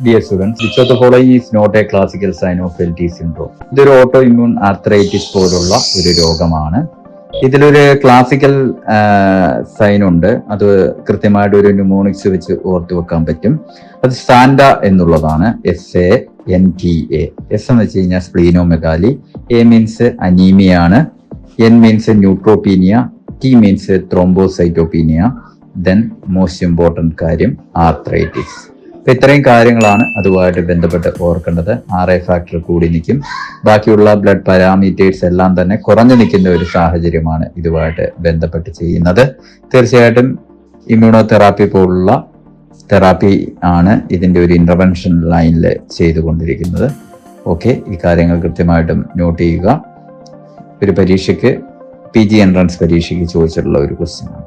Dear students, which of the following is not a classical sign of LT syndrome? ഇതൊരു auto immune arthritis പോലുള്ള ഒരു രോഗമാണ്. ഇതിലൊരു classical sign ഉണ്ട്. അത് കൃത്യമായിട്ട് ഒരു ന്യൂമോണിക്സ് വെച്ച് ഓർത്തു വെക്കാൻ പറ്റും. അത് സാൻഡ എന്നുള്ളതാണ്. SANTA. എസ് എന്ന് വെച്ച് കഴിഞ്ഞാൽ സ്പ്ലീനോമെഗാലി, എ മീൻസ് അനീമിയാണ്, N means neutropenia, T means thrombocytopenia, then most important കാര്യം ആർത്രൈറ്റിസ്. അപ്പൊ ഇത്രയും കാര്യങ്ങളാണ് അതുമായിട്ട് ബന്ധപ്പെട്ട് ഓർക്കേണ്ടത്. RA ഫാക്ടർ കൂടി നിൽക്കും. ബാക്കിയുള്ള ബ്ലഡ് പാരാമീറ്റേഴ്സ് എല്ലാം തന്നെ കുറഞ്ഞു നിൽക്കുന്ന ഒരു സാഹചര്യമാണ് ഇതുമായിട്ട് ബന്ധപ്പെട്ട് ചെയ്യുന്നത്. തീർച്ചയായിട്ടും ഇമ്മ്യൂണോതെറാപ്പി പോലുള്ള തെറാപ്പി ആണ് ഇതിൻ്റെ ഒരു ഇന്റർവെൻഷൻ ലൈനിൽ ചെയ്തുകൊണ്ടിരിക്കുന്നത്. ഓക്കെ, ഈ കാര്യങ്ങൾ കൃത്യമായിട്ടും നോട്ട് ചെയ്യുക. ഒരു പരീക്ഷയ്ക്ക് PG എൻട്രൻസ് പരീക്ഷയ്ക്ക് ചോദിച്ചിട്ടുള്ള ഒരു ക്വസ്റ്റ്യൻ ആണ്.